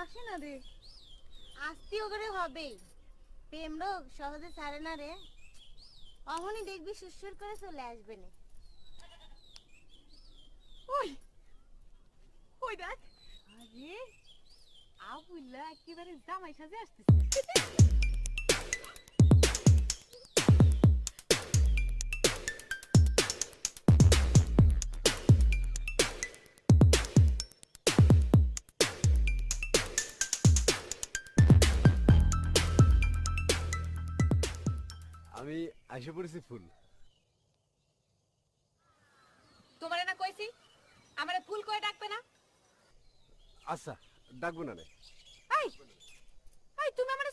আসে না রে। আসতেও করে হবেই, প্রেম রোগ সহজে ছাড়ে না রে। অমনি দেখবি সুরসুর করে চলে আসবে না। ওই ওই দেখ, আরে আবুল্লা একেবারে জামাই সাজে আসতেছে। আমি আইসা পড়েছি ফুল। তোমারে না কইছি আমারে ফুল কয়ে ডাকবে না। আচ্ছা, ডাকবো না রে। এই এই তুমি আমারে